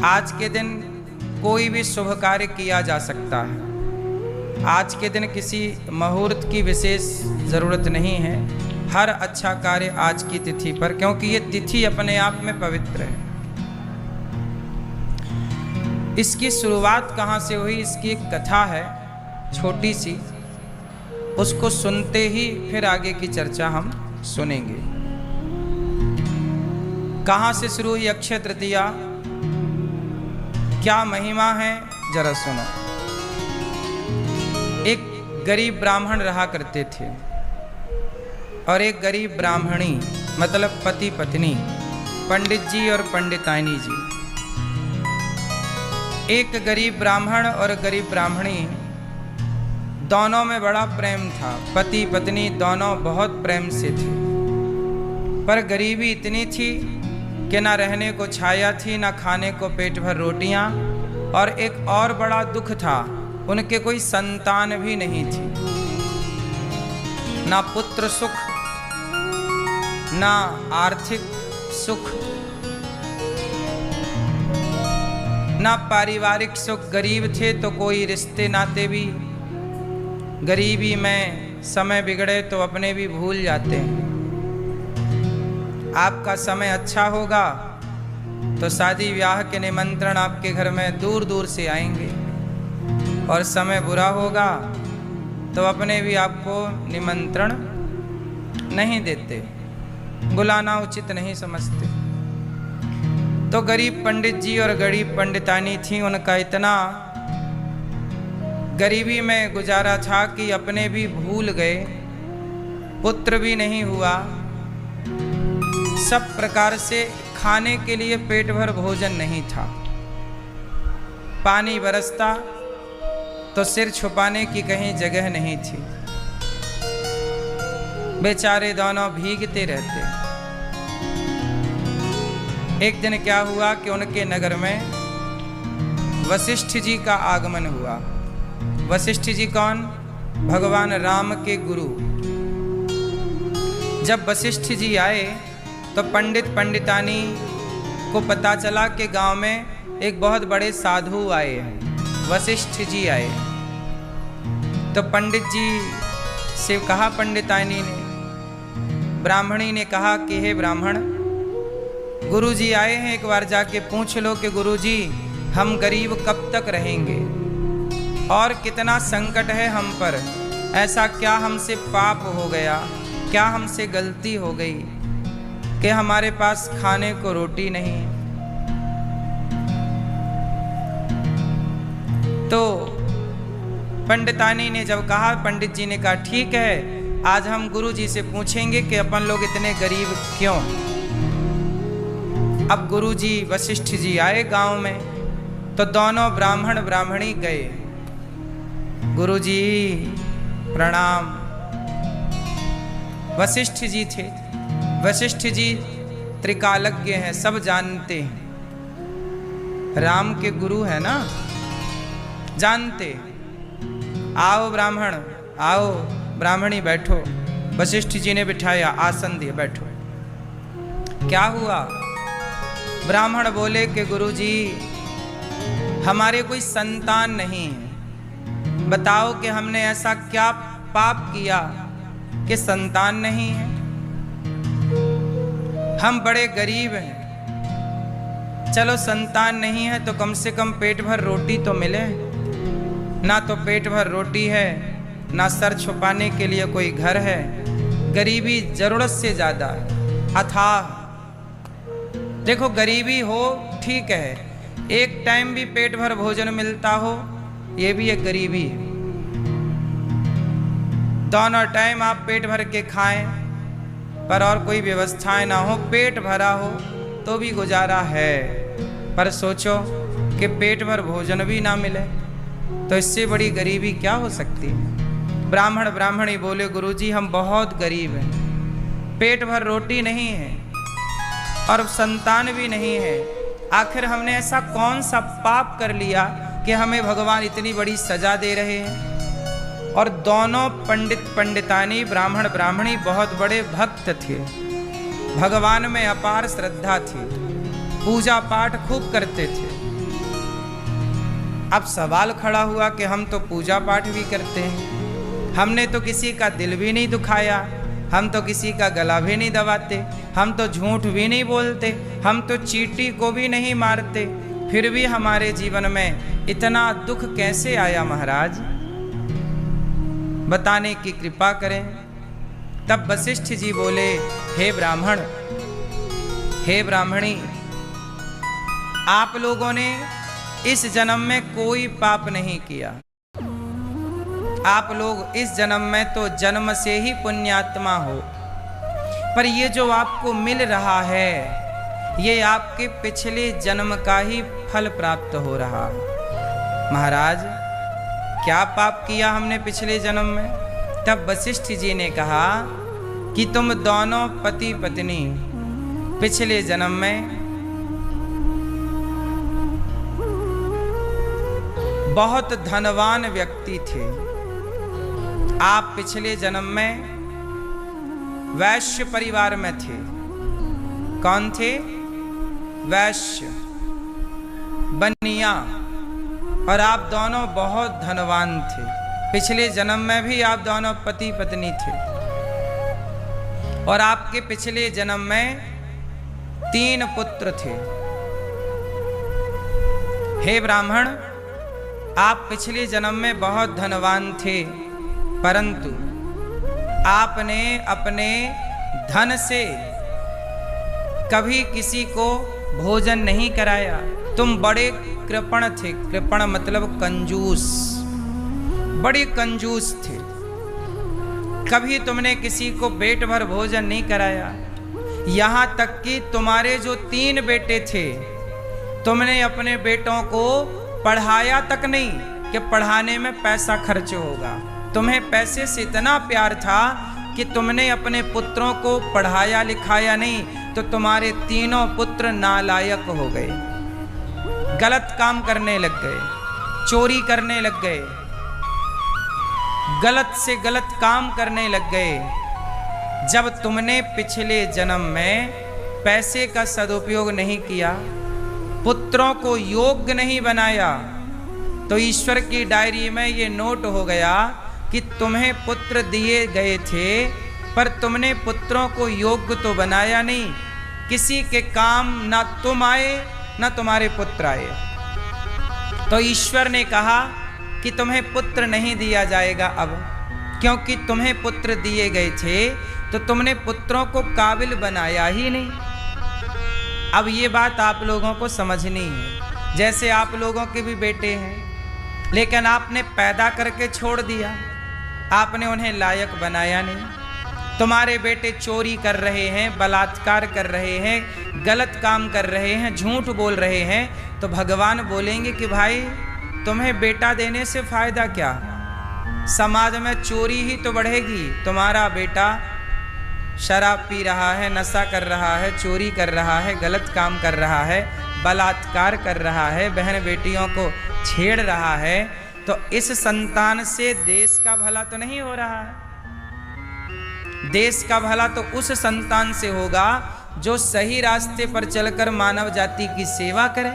आज के दिन कोई भी शुभ कार्य किया जा सकता है। आज के दिन किसी मुहूर्त की विशेष ज़रूरत नहीं है। हर अच्छा कार्य आज की तिथि पर, क्योंकि ये तिथि अपने आप में पवित्र है। इसकी शुरुआत कहाँ से हुई, इसकी एक कथा है छोटी सी, उसको सुनते ही फिर आगे की चर्चा हम सुनेंगे। कहाँ से शुरू हुई अक्षय तृतीया, क्या महिमा है, जरा सुनो। एक गरीब ब्राह्मण रहा करते थे और एक गरीब ब्राह्मणी, मतलब पति पत्नी, पंडित जी और पंडितानी जी। एक गरीब ब्राह्मण और गरीब ब्राह्मणी, दोनों में बड़ा प्रेम था। पति पत्नी दोनों बहुत प्रेम से थे, पर गरीबी इतनी थी कि ना रहने को छाया थी, ना खाने को पेट भर रोटियां, और एक और बड़ा दुख था, उनके कोई संतान भी नहीं थी। ना पुत्र सुख, ना आर्थिक सुख, ना पारिवारिक सुख। गरीब थे तो कोई रिश्ते नाते भी, गरीबी में समय बिगड़े तो अपने भी भूल जाते हैं। आपका समय अच्छा होगा तो शादी ब्याह के निमंत्रण आपके घर में दूर दूर से आएंगे, और समय बुरा होगा तो अपने भी आपको निमंत्रण नहीं देते, बुलाना उचित नहीं समझते। तो गरीब पंडित जी और गरीब पंडितानी थी, उनका इतना गरीबी में गुजारा था कि अपने भी भूल गए, पुत्र भी नहीं हुआ। सब प्रकार से खाने के लिए पेट भर भोजन नहीं था। पानी बरसता तो सिर छुपाने की कहीं जगह नहीं थी। बेचारे दोनों भीगते रहते। एक दिन क्या हुआ कि उनके नगर में वशिष्ठ जी का आगमन हुआ। वशिष्ठ जी कौन? भगवान राम के गुरु। जब वशिष्ठ जी आए तो पंडित पंडितानी को पता चला कि गांव में एक बहुत बड़े साधु आए हैं, वशिष्ठ जी आए। तो पंडित जी से कहा पंडितानी ने, ब्राह्मणी ने कहा कि हे ब्राह्मण, गुरुजी आए हैं, एक बार जाके पूछ लो कि गुरुजी हम गरीब कब तक रहेंगे, और कितना संकट है हम पर। ऐसा क्या हमसे पाप हो गया, क्या हमसे गलती हो गई कि हमारे पास खाने को रोटी नहीं। तो पंडितानी ने जब कहा, पंडित जी ने कहा ठीक है, आज हम गुरु जी से पूछेंगे कि अपन लोग इतने गरीब क्यों। अब गुरु जी वशिष्ठ जी आए गांव में, तो दोनों ब्राह्मण ब्राह्मणी गए। गुरु जी प्रणाम। वशिष्ठ जी थे। वशिष्ठ जी त्रिकालज्ञ हैं, सब जानते हैं, राम के गुरु है ना, जानते। आओ ब्राह्मण, आओ ब्राह्मणी बैठो। वशिष्ठ जी ने बिठाया, आसन दिए, बैठो। क्या हुआ? ब्राह्मण बोले कि गुरु जी हमारे कोई संतान नहीं है, बताओ कि हमने ऐसा क्या पाप किया कि संतान नहीं है। हम बड़े गरीब हैं, चलो संतान नहीं है तो कम से कम पेट भर रोटी तो मिले। ना तो पेट भर रोटी है, ना सर छुपाने के लिए कोई घर है। गरीबी जरूरत से ज़्यादा अथाह। देखो गरीबी हो ठीक है, एक टाइम भी पेट भर भोजन मिलता हो, ये भी एक गरीबी है। दोनों टाइम आप पेट भर के खाएं, पर और कोई व्यवस्थाएं ना हो, पेट भरा हो तो भी गुजारा है। पर सोचो कि पेट भर भोजन भी ना मिले, तो इससे बड़ी गरीबी क्या हो सकती है। ब्राह्मण ब्राह्मणी बोले, गुरुजी हम बहुत गरीब हैं, पेट भर रोटी नहीं है और संतान भी नहीं है। आखिर हमने ऐसा कौन सा पाप कर लिया कि हमें भगवान इतनी बड़ी सजा दे रहे हैं। और दोनों पंडित पंडितानी, ब्राह्मण ब्राह्मणी बहुत बड़े भक्त थे, भगवान में अपार श्रद्धा थी, पूजा पाठ खूब करते थे। अब सवाल खड़ा हुआ कि हम तो पूजा पाठ भी करते हैं, हमने तो किसी का दिल भी नहीं दुखाया, हम तो किसी का गला भी नहीं दबाते, हम तो झूठ भी नहीं बोलते, हम तो चींटी को भी नहीं मारते, फिर भी हमारे जीवन में इतना दुख कैसे आया महाराज, बताने की कृपा करें। तब वशिष्ठ जी बोले, हे ब्राह्मण, हे ब्राह्मणी, आप लोगों ने इस जन्म में कोई पाप नहीं किया, आप लोग इस जन्म में तो जन्म से ही पुण्यात्मा हो, पर ये जो आपको मिल रहा है ये आपके पिछले जन्म का ही फल प्राप्त हो रहा है। महाराज, क्या पाप किया हमने पिछले जन्म में? तब वशिष्ठ जी ने कहा कि तुम दोनों पति पत्नी पिछले जन्म में बहुत धनवान व्यक्ति थे, आप पिछले जन्म में वैश्य परिवार में थे। कौन थे? वैश्य, बनिया, और आप दोनों बहुत धनवान थे। पिछले जन्म में भी आप दोनों पति पत्नी थे, और आपके पिछले जन्म में 3 पुत्र थे। हे ब्राह्मण, आप पिछले जन्म में बहुत धनवान थे, परंतु आपने अपने धन से कभी किसी को भोजन नहीं कराया। तुम बड़े कृपण थे, कृपण मतलब कंजूस, बड़े कंजूस थे। कभी तुमने किसी को पेट भर भोजन नहीं कराया। यहाँ तक कि तुम्हारे जो 3 बेटे थे, तुमने अपने बेटों को पढ़ाया तक नहीं कि पढ़ाने में पैसा खर्च होगा। तुम्हें पैसे से इतना प्यार था कि तुमने अपने पुत्रों को पढ़ाया लिखाया नहीं, तो तुम्हारे 3 पुत्र नालायक हो गए, गलत काम करने लग गए, चोरी करने लग गए, गलत से गलत काम करने लग गए। जब तुमने पिछले जन्म में पैसे का सदुपयोग नहीं किया, पुत्रों को योग्य नहीं बनाया, तो ईश्वर की डायरी में ये नोट हो गया कि तुम्हें पुत्र दिए गए थे, पर तुमने पुत्रों को योग्य तो बनाया नहीं। किसी के काम ना तुम आए ना तुम्हारे पुत्र आए, तो ईश्वर ने कहा कि तुम्हें पुत्र नहीं दिया जाएगा अब, क्योंकि तुम्हें पुत्र दिए गए थे तो तुमने पुत्रों को काबिल बनाया ही नहीं। अब ये बात आप लोगों को समझनी है। जैसे आप लोगों के भी बेटे हैं, लेकिन आपने पैदा करके छोड़ दिया, आपने उन्हें लायक बनाया नहीं। तुम्हारे बेटे चोरी कर रहे हैं, बलात्कार कर रहे हैं, गलत काम कर रहे हैं, झूठ बोल रहे हैं, तो भगवान बोलेंगे कि भाई तुम्हें बेटा देने से फायदा क्या, समाज में चोरी ही तो बढ़ेगी। तुम्हारा बेटा शराब पी रहा है, नशा कर रहा है, चोरी कर रहा है, गलत काम कर रहा है, बलात्कार कर रहा है, बहन बेटियों को छेड़ रहा है, तो इस संतान से देश का भला तो नहीं हो रहा है। देश का भला तो उस संतान से होगा जो सही रास्ते पर चलकर मानव जाति की सेवा करे।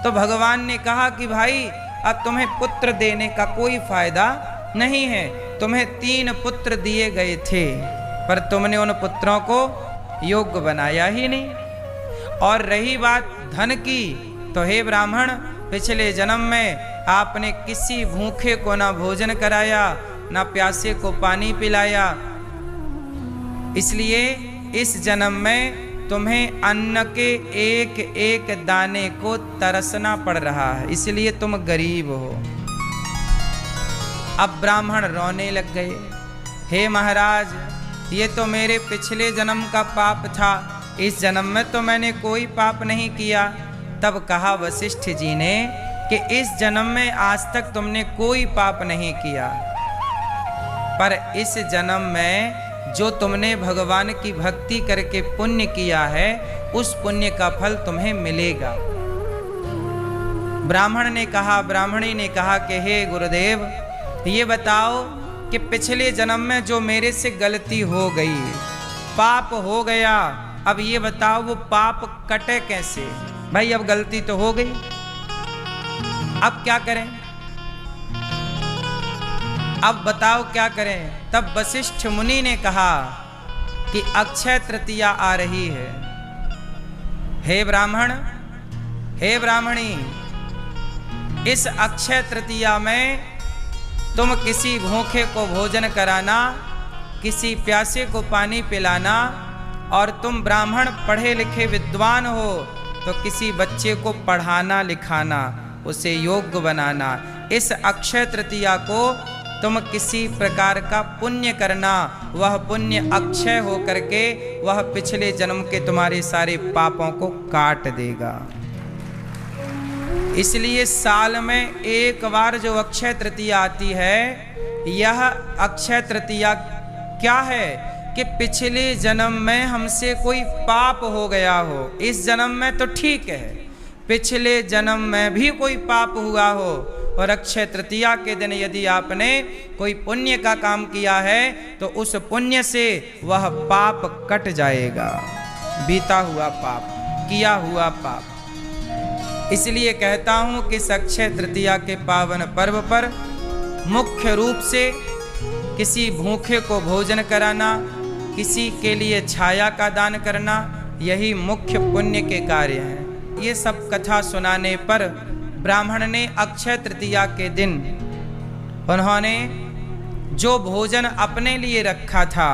तो भगवान ने कहा कि भाई अब तुम्हें पुत्र देने का कोई फायदा नहीं है। तुम्हें 3 पुत्र दिए गए थे, पर तुमने उन पुत्रों को योग्य बनाया ही नहीं। और रही बात धन की, तो हे ब्राह्मण, पिछले जन्म में आपने किसी भूखे को ना भोजन कराया, ना प्यासे को पानी पिलाया, इसलिए इस जन्म में तुम्हें अन्न के एक एक दाने को तरसना पड़ रहा है, इसलिए तुम गरीब हो। अब ब्राह्मण रोने लग गए, हे महाराज, ये तो मेरे पिछले जन्म का पाप था, इस जन्म में तो मैंने कोई पाप नहीं किया। तब कहा वशिष्ठ जी ने कि इस जन्म में आज तक तुमने कोई पाप नहीं किया, पर इस जन्म में जो तुमने भगवान की भक्ति करके पुण्य किया है, उस पुण्य का फल तुम्हें मिलेगा। ब्राह्मण ने कहा, ब्राह्मणी ने कहा कि हे गुरुदेव, ये बताओ कि पिछले जन्म में जो मेरे से गलती हो गई, पाप हो गया, अब ये बताओ वो पाप कटे कैसे? भाई अब गलती तो हो गई, अब क्या करें, अब बताओ क्या करें। तब वशिष्ठ मुनि ने कहा कि अक्षय तृतीया आ रही है। हे ब्राह्मण, हे ब्राह्मणी, इस अक्षय तृतीया में तुम किसी भूखे को भोजन कराना, किसी प्यासे को पानी पिलाना, और तुम ब्राह्मण पढ़े लिखे विद्वान हो तो किसी बच्चे को पढ़ाना लिखाना, उसे योग्य बनाना। इस अक्षय तृतीया को तुम किसी प्रकार का पुण्य करना, वह पुण्य अक्षय हो करके वह पिछले जन्म के तुम्हारे सारे पापों को काट देगा। इसलिए साल में एक बार जो अक्षय तृतीया आती है, यह अक्षय तृतीया क्या है कि पिछले जन्म में हमसे कोई पाप हो गया हो, इस जन्म में तो ठीक है, पिछले जन्म में भी कोई पाप हुआ हो, और अक्षय तृतीया के दिन यदि आपने कोई पुण्य का काम किया है तो उस पुण्य से वह पाप कट जाएगा, बीता हुआ पाप, किया हुआ पाप। इसलिए कहता हूं कि इस अक्षय तृतीया के पावन पर्व पर मुख्य रूप से किसी भूखे को भोजन कराना, किसी के लिए छाया का दान करना, यही मुख्य पुण्य के कार्य हैं। ये सब कथा सुनाने पर ब्राह्मण ने अक्षय तृतीया के दिन उन्होंने जो भोजन अपने लिए रखा था,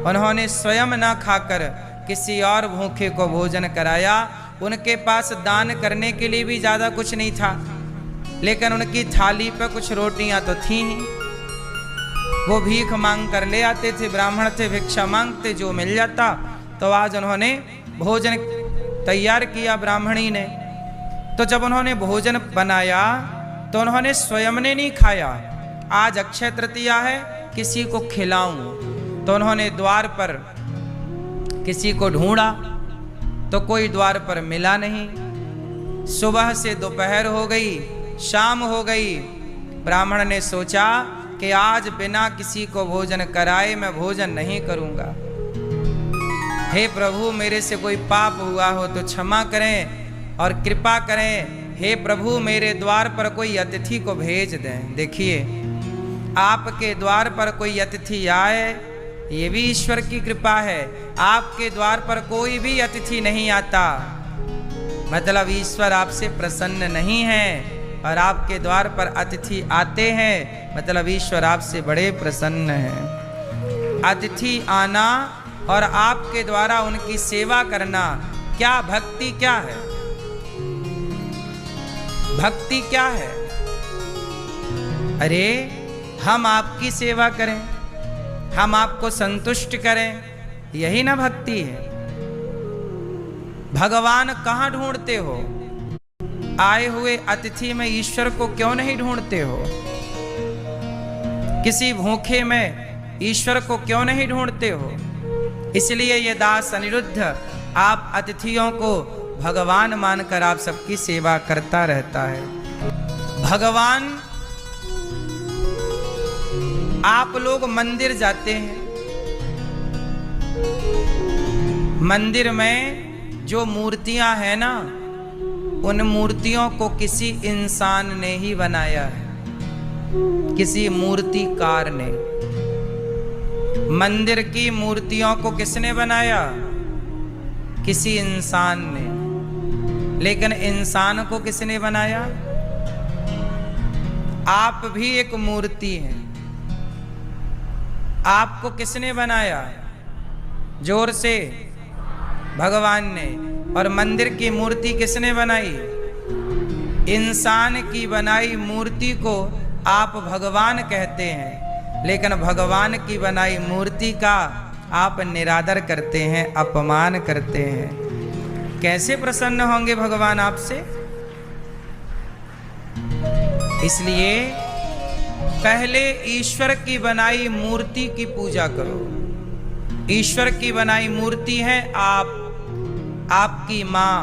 उन्होंने स्वयं न खाकर किसी और भूखे को भोजन कराया। उनके पास दान करने के लिए भी ज़्यादा कुछ नहीं था, लेकिन उनकी थाली पर कुछ रोटियां तो थी ही। वो भीख मांग कर ले आते थे, ब्राह्मण थे, भिक्षा मांगते, जो मिल जाता। तो आज उन्होंने भोजन तैयार किया ब्राह्मणी ने। तो जब उन्होंने भोजन बनाया तो उन्होंने स्वयं ने नहीं खाया, आज अक्षय तृतीया है, किसी को खिलाऊं। तो उन्होंने द्वार पर किसी को ढूंढा तो कोई द्वार पर मिला नहीं। सुबह से दोपहर हो गई, शाम हो गई। ब्राह्मण ने सोचा कि आज बिना किसी को भोजन कराए मैं भोजन नहीं करूंगा। हे प्रभु, मेरे से कोई पाप हुआ हो तो क्षमा करें और कृपा करें। हे प्रभु, मेरे द्वार पर कोई अतिथि को भेज दें। देखिए, आपके द्वार पर कोई अतिथि आए, ये भी ईश्वर की कृपा है। आपके द्वार पर कोई भी अतिथि नहीं आता, मतलब ईश्वर आपसे प्रसन्न नहीं है। और आपके द्वार पर अतिथि आते हैं, मतलब ईश्वर आपसे बड़े प्रसन्न हैं। अतिथि आना और आपके द्वारा उनकी सेवा करना, क्या भक्ति क्या है? भक्ति क्या है? अरे, हम आपकी सेवा करें, हम आपको संतुष्ट करें, यही ना भक्ति है। भगवान कहाँ ढूंढते हो? आए हुए अतिथि में ईश्वर को क्यों नहीं ढूंढते हो? किसी भूखे में ईश्वर को क्यों नहीं ढूंढते हो? इसलिए ये दास अनिरुद्ध आप अतिथियों को भगवान मानकर आप सबकी सेवा करता रहता है। भगवान, आप लोग मंदिर जाते हैं, मंदिर में जो मूर्तियां हैं ना, उन मूर्तियों को किसी इंसान ने ही बनाया है, किसी मूर्तिकार ने। मंदिर की मूर्तियों को किसने बनाया? किसी इंसान ने। लेकिन इंसान को किसने बनाया? आप भी एक मूर्ति हैं। आपको किसने बनाया? जोर से, भगवान ने। और मंदिर की मूर्ति किसने बनाई? इंसान की बनाई मूर्ति को आप भगवान कहते हैं, लेकिन भगवान की बनाई मूर्ति का आप निरादर करते हैं, अपमान करते हैं। कैसे प्रसन्न होंगे भगवान आपसे? इसलिए पहले ईश्वर की बनाई मूर्ति की पूजा करो। ईश्वर की बनाई मूर्ति है आप, आपकी माँ,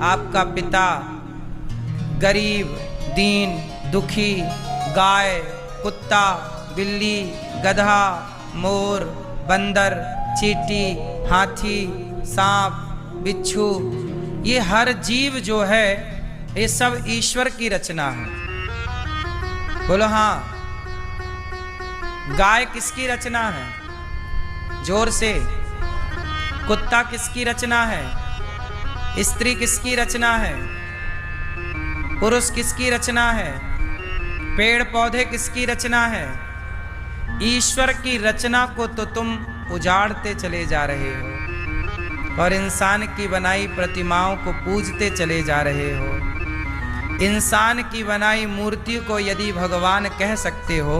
आपका पिता, गरीब, दीन, दुखी, गाय, कुत्ता, बिल्ली, गधा, मोर, बंदर, चींटी, हाथी, सांप, बिच्छू, ये हर जीव जो है ये सब ईश्वर की रचना है। बोलो हाँ। गाय किसकी रचना है? जोर से। कुत्ता किसकी रचना है? स्त्री किसकी रचना है? पुरुष किसकी रचना है? पेड़ पौधे किसकी रचना है? ईश्वर की रचना को तो तुम उजाड़ते चले जा रहे हो और इंसान की बनाई प्रतिमाओं को पूजते चले जा रहे हो। इंसान की बनाई मूर्ति को यदि भगवान कह सकते हो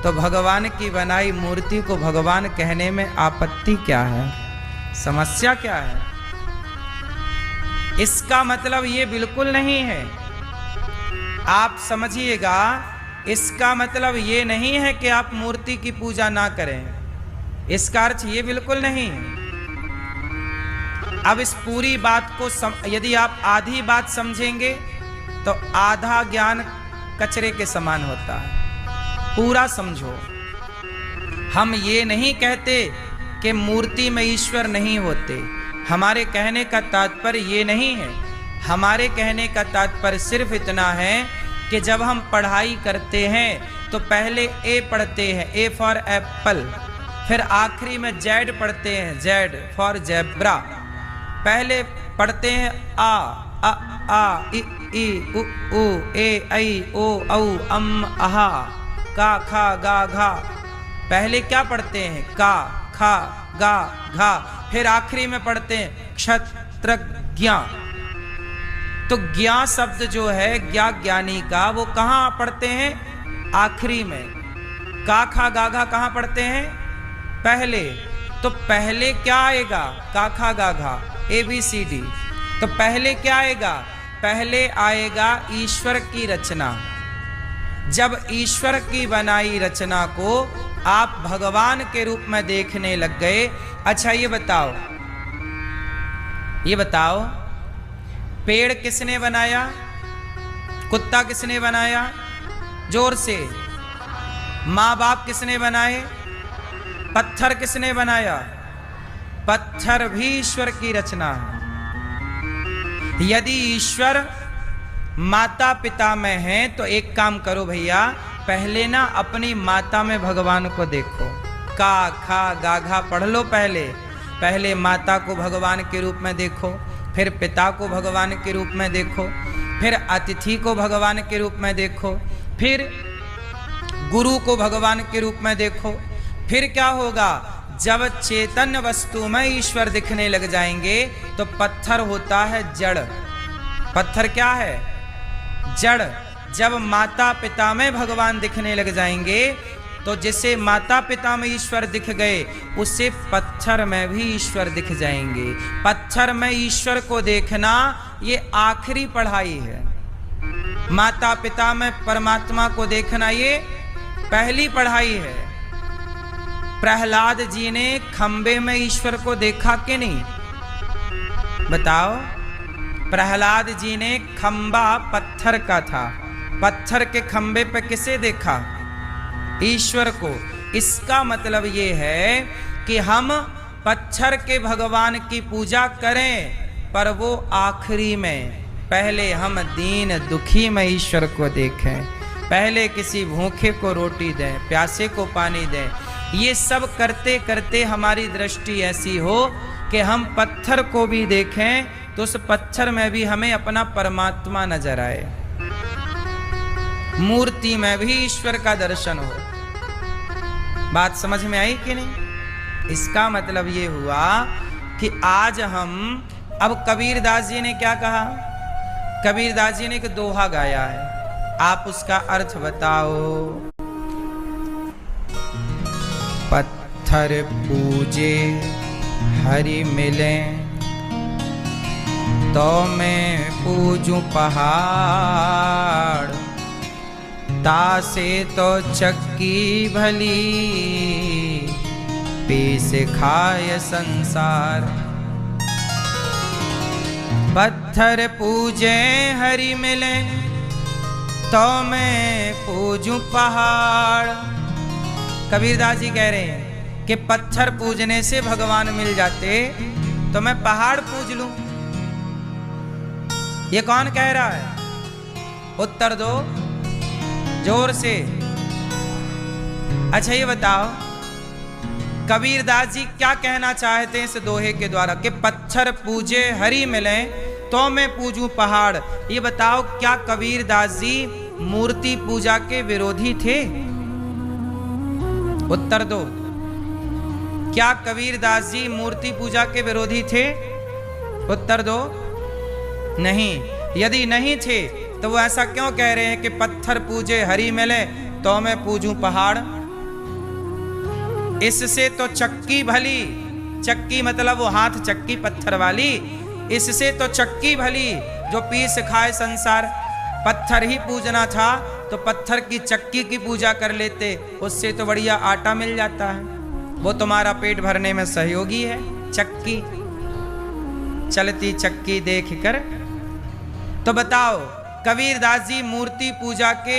तो भगवान की बनाई मूर्ति को भगवान कहने में आपत्ति क्या है? समस्या क्या है? इसका मतलब ये बिल्कुल नहीं है, आप समझिएगा, इसका मतलब ये नहीं है कि आप मूर्ति की पूजा ना करें, इसका अर्थ ये बिल्कुल नहीं है। अब इस पूरी बात को यदि आप आधी बात समझेंगे तो आधा ज्ञान कचरे के समान होता है। पूरा समझो। हम ये नहीं कहते कि मूर्ति में ईश्वर नहीं होते, हमारे कहने का तात्पर्य ये नहीं है। हमारे कहने का तात्पर्य सिर्फ इतना है कि जब हम पढ़ाई करते हैं तो पहले ए पढ़ते हैं, ए फॉर एप्पल, फिर आखिरी में जेड पढ़ते हैं, जेड फॉर जेब्रा। पहले पढ़ते हैं आ इ उ ऊ ए ऐ ओ औ अम अहा का खा गा घा। पहले क्या पढ़ते हैं? का खा गा घा, फिर आखिरी में पढ़ते हैं क्षत्रज्ञ। तो ज्ञा शब्द जो है ज्ञानी का, वो कहाँ पढ़ते हैं? आखिरी में। का खा गा घा कहाँ पढ़ते हैं? पहले। तो पहले क्या आएगा? का खा गा घा, ABCD। तो पहले क्या आएगा? पहले आएगा ईश्वर की रचना। जब ईश्वर की बनाई रचना को आप भगवान के रूप में देखने लग गए। अच्छा ये बताओ पेड़ किसने बनाया? कुत्ता किसने बनाया? जोर से। माँ बाप किसने बनाए? पत्थर किसने बनाया? पत्थर भी ईश्वर की रचना है। यदि ईश्वर माता पिता में है तो एक काम करो भैया, पहले ना अपनी माता में भगवान को देखो। का खा गा घा पढ़ लो। पहले माता को भगवान के रूप में देखो, फिर पिता को भगवान के रूप में देखो, फिर अतिथि को भगवान के रूप में देखो, फिर गुरु को भगवान के रूप में देखो। फिर क्या होगा? जब चेतन वस्तु में ईश्वर दिखने लग जाएंगे तो पत्थर होता है जड़। पत्थर क्या है? जड़। जब माता पिता में भगवान दिखने लग जाएंगे तो जिसे माता पिता में ईश्वर दिख गए उसे पत्थर में भी ईश्वर दिख जाएंगे। पत्थर में ईश्वर को देखना ये आखिरी पढ़ाई है। माता पिता में परमात्मा को देखना ये पहली पढ़ाई है। प्रहलाद जी ने खंबे में ईश्वर को देखा कि नहीं? बताओ। प्रहलाद जी ने खंबा पत्थर का था, पत्थर के खंबे पे किसे देखा? ईश्वर को। इसका मतलब ये है कि हम पत्थर के भगवान की पूजा करें पर वो आखिरी में। पहले हम दीन दुखी में ईश्वर को देखें, पहले किसी भूखे को रोटी दें, प्यासे को पानी दें। ये सब करते करते हमारी दृष्टि ऐसी हो कि हम पत्थर को भी देखें तो उस पत्थर में भी हमें अपना परमात्मा नजर आए, मूर्ति में भी ईश्वर का दर्शन हो। बात समझ में आई कि नहीं? इसका मतलब ये हुआ कि आज हम, अब कबीरदास जी ने क्या कहा? कबीरदास जी ने एक दोहा गाया है, आप उसका अर्थ बताओ। पत्थर पूजे हरि मिले तो मैं पूजूं पहाड़, तासे तो चक्की भली पीस खाए संसार। पत्थर पूजे हरि मिले तो मैं पूजूं पहाड़। कबीरदास जी कह रहे हैं कि पत्थर पूजने से भगवान मिल जाते तो मैं पहाड़ पूज लूं। ये कौन कह रहा है? उत्तर दो। जोर से। अच्छा ये बताओ कबीरदास जी क्या कहना चाहते हैं इस दोहे के द्वारा कि पत्थर पूजे हरि मिले तो मैं पूजूं पहाड़। ये बताओ क्या कबीरदास जी मूर्ति पूजा के विरोधी थे? उत्तर दो। क्या कबीरदास जी मूर्ति पूजा के विरोधी थे? उत्तर दो। नहीं। यदि नहीं थे तो वो ऐसा क्यों कह रहे हैं कि पत्थर पूजे हरि मिले तो मैं पूजूं पहाड़? इससे तो चक्की भली, चक्की मतलब वो हाथ चक्की पत्थर वाली, इससे तो चक्की भली जो पीस खाए संसार। पत्थर ही पूजना था तो पत्थर की चक्की की पूजा कर लेते, उससे तो बढ़िया आटा मिल जाता है। वो तुम्हारा पेट भरने में सहयोगी है चक्की, चलती चक्की देख कर। तो बताओ कबीरदास जी मूर्ति पूजा के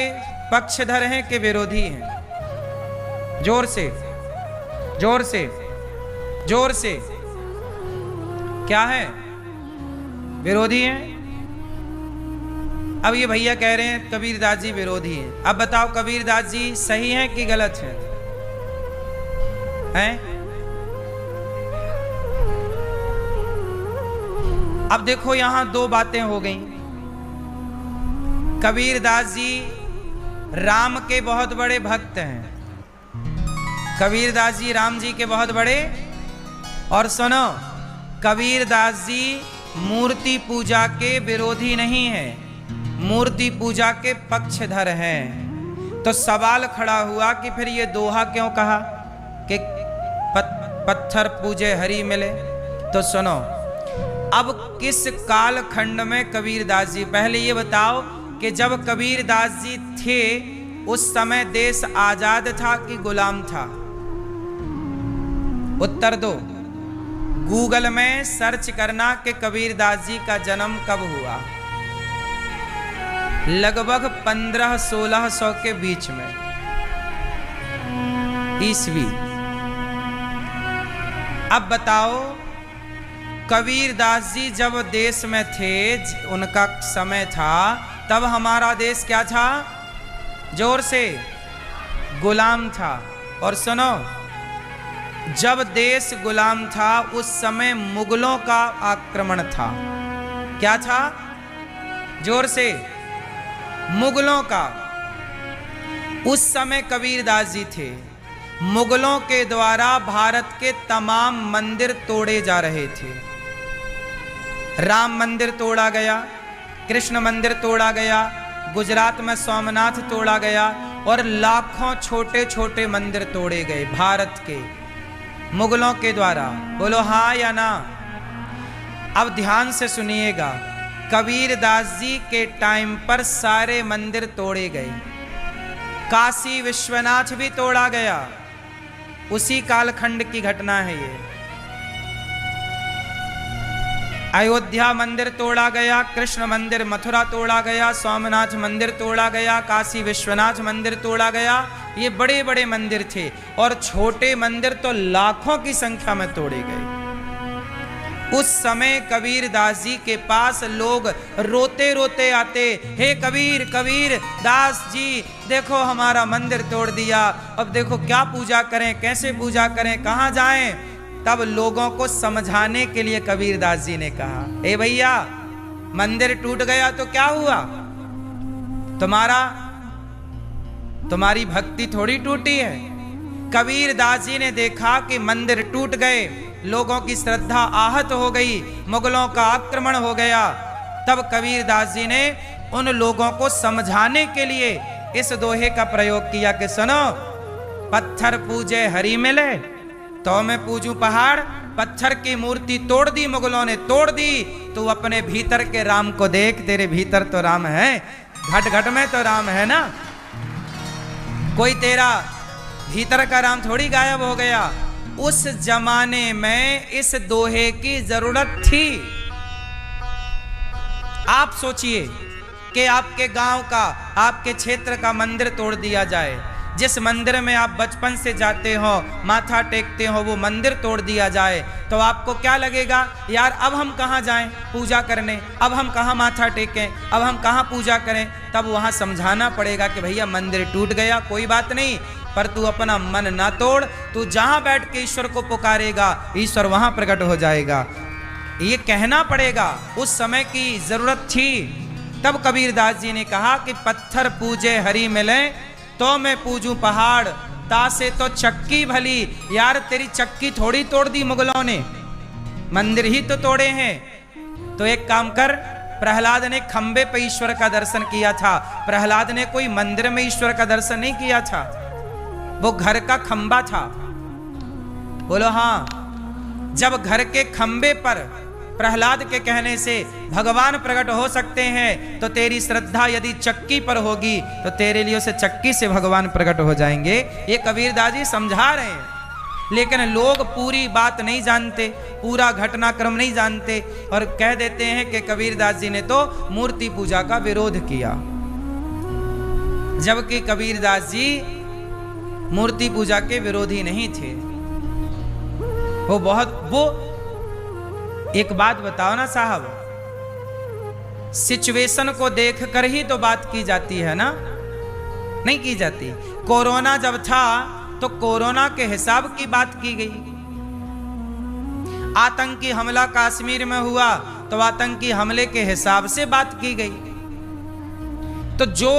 पक्षधर हैं कि विरोधी हैं? जोर से, जोर से, जोर से। क्या है? विरोधी हैं। अब ये भैया कह रहे हैं कबीरदास जी विरोधी हैं। अब बताओ कबीरदास जी सही हैं कि गलत हैं? हैं? अब देखो यहां दो बातें हो गई। कबीरदास जी राम के बहुत बड़े भक्त हैं। कबीरदास जी राम जी के बहुत बड़े, और सुनो कबीरदास जी मूर्ति पूजा के विरोधी नहीं हैं, मूर्ति पूजा के पक्षधर हैं। तो सवाल खड़ा हुआ कि फिर ये दोहा क्यों कहा कि पत्थर पूजे हरि मिले? तो सुनो अब किस काल खंड में कबीरदास जी, पहले ये बताओ कि जब कबीरदास जी थे उस समय देश आजाद था कि गुलाम था? उत्तर दो। गूगल में सर्च करना कि कबीरदास जी का जन्म कब हुआ। लगभग 1500-1600 के बीच में ईस्वी। अब बताओ कबीरदास जी जब देश में थे, उनका समय था, तब हमारा देश क्या था? जोर से, गुलाम था। और सुनो जब देश गुलाम था उस समय मुगलों का आक्रमण था। क्या था? जोर से, मुगलों का। उस समय कबीरदास जी थे। मुगलों के द्वारा भारत के तमाम मंदिर तोड़े जा रहे थे। राम मंदिर तोड़ा गया, कृष्ण मंदिर तोड़ा गया, गुजरात में सोमनाथ तोड़ा गया और लाखों छोटे छोटे मंदिर तोड़े गए भारत के मुगलों के द्वारा। बोलो हाँ या ना? अब ध्यान से सुनिएगा, कबीरदास जी के टाइम पर सारे मंदिर तोड़े गए। काशी विश्वनाथ भी तोड़ा गया, उसी कालखंड की घटना है ये। अयोध्या मंदिर तोड़ा गया, कृष्ण मंदिर मथुरा तोड़ा गया, सोमनाथ मंदिर तोड़ा गया, काशी विश्वनाथ मंदिर तोड़ा गया। ये बड़े बड़े मंदिर थे और छोटे मंदिर तो लाखों की संख्या में तोड़े गए। उस समय कबीरदास जी के पास लोग रोते रोते आते, हे कबीर, कबीर दास जी देखो हमारा मंदिर तोड़ दिया, अब देखो क्या पूजा करें, कैसे पूजा करें, कहाँ जाएं? तब लोगों को समझाने के लिए कबीरदास जी ने कहा, ए भैया मंदिर टूट गया तो क्या हुआ? तुम्हारी भक्ति थोड़ी टूटी है। कबीरदास जी ने देखा कि मंदिर टूट गए, लोगों की श्रद्धा आहत हो गई, मुगलों का आक्रमण हो गया। तब कबीरदास जी ने उन लोगों को समझाने के लिए इस दोहे का प्रयोग किया कि सुनो, पत्थर पूजे हरि मिले तो मैं पूजूं पहाड़। पत्थर की मूर्ति तोड़ दी मुगलों ने, तोड़ दी। तू अपने भीतर के राम को देख, तेरे भीतर तो राम है, घट घट में तो राम है ना, कोई तेरा भीतर का राम थोड़ी गायब हो गया। उस जमाने में इस दोहे की जरूरत थी। आप सोचिए कि आपके गांव का, आपके क्षेत्र का मंदिर तोड़ दिया जाए, जिस मंदिर में आप बचपन से जाते हो, माथा टेकते हो, वो मंदिर तोड़ दिया जाए तो आपको क्या लगेगा? यार अब हम कहाँ जाएं पूजा करने, अब हम कहाँ माथा टेकें, अब हम कहाँ पूजा करें? तब वहाँ समझाना पड़ेगा कि भैया मंदिर टूट गया, कोई बात नहीं, पर तू अपना मन ना तोड़, तू जहाँ बैठ के ईश्वर को पुकारेगा ईश्वर वहाँ प्रकट हो जाएगा। ये कहना पड़ेगा, उस समय की जरूरत थी। तब कबीरदास जी ने कहा कि पत्थर पूजे हरि मिले तो मैं पूजूं पहाड़, तासे तो चक्की भली। यार तेरी चक्की थोड़ी तोड़ दी मुगलों ने, मंदिर ही तो तोड़े हैं। तो एक काम कर, प्रहलाद ने खंबे पे ईश्वर का दर्शन किया था, प्रहलाद ने कोई मंदिर में ईश्वर का दर्शन नहीं किया था, वो घर का खंबा था। बोलो हाँ। जब घर के खंबे पर प्रहलाद के कहने से भगवान प्रकट हो सकते हैं, तो तेरी श्रद्धा यदि चक्की पर होगी तो तेरे लिए उसे चक्की से भगवान प्रकट हो जाएंगे। ये कबीरदास जी समझा रहे हैं। लेकिन लोग पूरी बात नहीं जानते, पूरा घटनाक्रम नहीं जानते, और कह देते हैं कि कबीरदास जी ने तो मूर्ति पूजा का विरोध किया, जबकि कबीरदास जी मूर्ति पूजा के विरोधी नहीं थे। वो एक बात बताओ ना साहब, सिचुएशन को देखकर ही तो बात की जाती है ना, नहीं की जाती। कोरोना जब था तो कोरोना के हिसाब की बात की गई, आतंकी हमला कश्मीर में हुआ तो आतंकी हमले के हिसाब से बात की गई। तो जो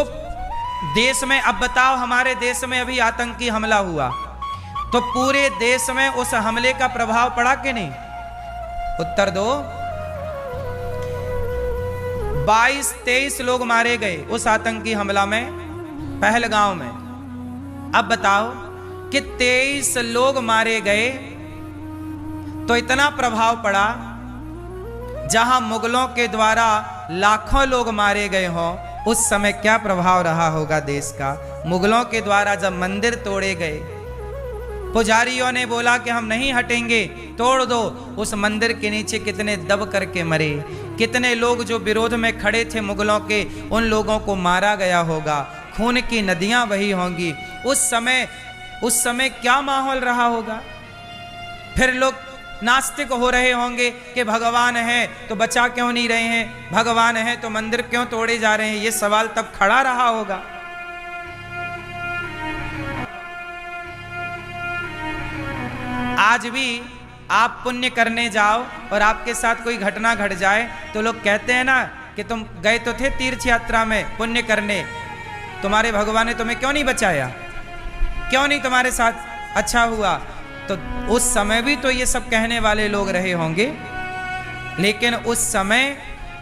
देश में, अब बताओ हमारे देश में अभी आतंकी हमला हुआ तो पूरे देश में उस हमले का प्रभाव पड़ा कि नहीं? उत्तर दो। 22-23 लोग मारे गए उस आतंकी हमला में, पहलगांव में। अब बताओ कि 23 लोग मारे गए तो इतना प्रभाव पड़ा, जहां मुगलों के द्वारा लाखों लोग मारे गए हों, उस समय क्या प्रभाव रहा होगा देश का? मुगलों के द्वारा जब मंदिर तोड़े गए, पुजारियों ने बोला कि हम नहीं हटेंगे, तोड़ दो, उस मंदिर के नीचे कितने दब करके मरे, कितने लोग जो विरोध में खड़े थे मुगलों के, उन लोगों को मारा गया होगा, खून की नदियां बही होंगी। उस समय क्या माहौल रहा होगा? फिर लोग नास्तिक हो रहे होंगे कि भगवान है तो बचा क्यों नहीं रहे हैं, भगवान है तो मंदिर क्यों तोड़े जा रहे हैं, ये सवाल तब खड़ा रहा होगा। आज भी आप पुण्य करने जाओ और आपके साथ कोई घटना घट जाए तो लोग कहते हैं ना कि तुम गए तो थे तीर्थ यात्रा में पुण्य करने, तुम्हारे भगवान ने तुम्हें क्यों नहीं बचाया, क्यों नहीं तुम्हारे साथ अच्छा हुआ? तो उस समय भी तो ये सब कहने वाले लोग रहे होंगे, लेकिन उस समय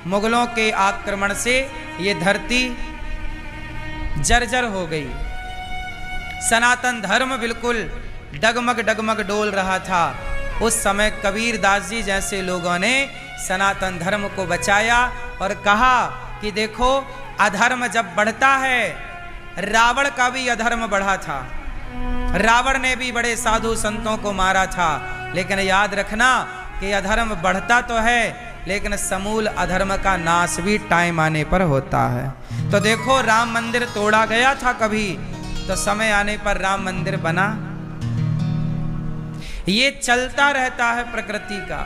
मुगलों के आक्रमण से ये धरती जर्जर हो गई, सनातन धर्म बिल्कुल डगमग डगमग डोल रहा था। उस समय कबीरदास जी जैसे लोगों ने सनातन धर्म को बचाया और कहा कि देखो, अधर्म जब बढ़ता है, रावण का भी अधर्म बढ़ा था, रावण ने भी बड़े साधु संतों को मारा था, लेकिन याद रखना कि अधर्म बढ़ता तो है, लेकिन समूल अधर्म का नाश भी टाइम आने पर होता है। तो देखो, राम मंदिर तोड़ा गया था कभी, तो समय आने पर राम मंदिर बना। ये चलता रहता है प्रकृति का,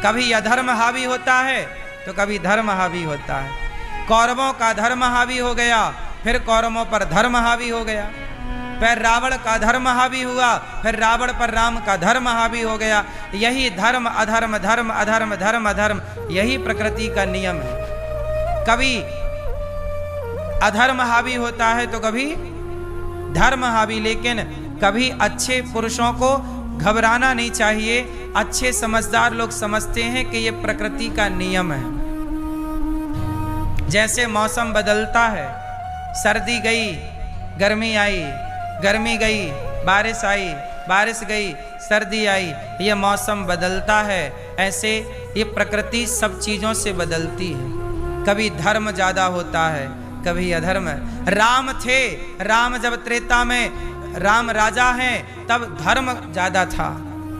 कभी अधर्म हावी होता है तो कभी धर्म हावी होता है। कौरवों का धर्म हावी हो गया, फिर कौरवों पर धर्म हावी हो गया, फिर रावण का धर्म हावी हुआ, फिर रावण पर राम का धर्म हावी हो गया। यही धर्म अधर्म, धर्म अधर्म, धर्म अधर्म, यही प्रकृति का नियम है। कभी अधर्म हावी होता है तो कभी धर्म हावी, लेकिन कभी अच्छे पुरुषों को घबराना नहीं चाहिए। अच्छे समझदार लोग समझते हैं कि ये प्रकृति का नियम है। जैसे मौसम बदलता है, सर्दी गई, गर्मी आई, गर्मी गई, बारिश आई, बारिश गई, सर्दी आई, ये मौसम बदलता है। ऐसे ये प्रकृति सब चीजों से बदलती है। कभी धर्म ज्यादा होता है, कभी अधर्म। राम थे, राम जब त्रेता में राम राजा हैं तब धर्म ज्यादा था,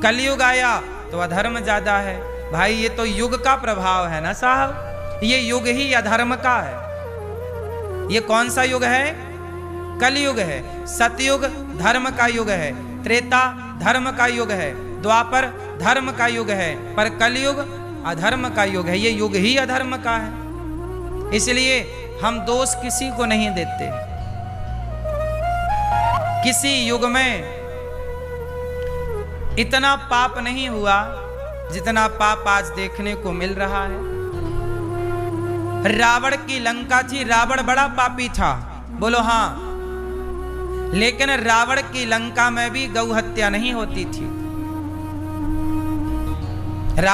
कलयुग आया तो अधर्म ज्यादा है। भाई ये तो युग का प्रभाव है ना साहब, ये युग ही अधर्म का है। ये कौन सा युग है? कलयुग है, सतयुग धर्म का युग है, त्रेता धर्म का युग है, द्वापर धर्म का युग है, पर कलयुग अधर्म का युग है। ये युग ही अधर्म का है। इसलिए हम दोष किसी को नहीं देते। किसी युग में इतना पाप नहीं हुआ जितना पाप आज देखने को मिल रहा है। रावण की लंका थी, रावण बड़ा पापी था, बोलो हाँ, लेकिन रावण की लंका में भी गौ हत्या नहीं होती थी।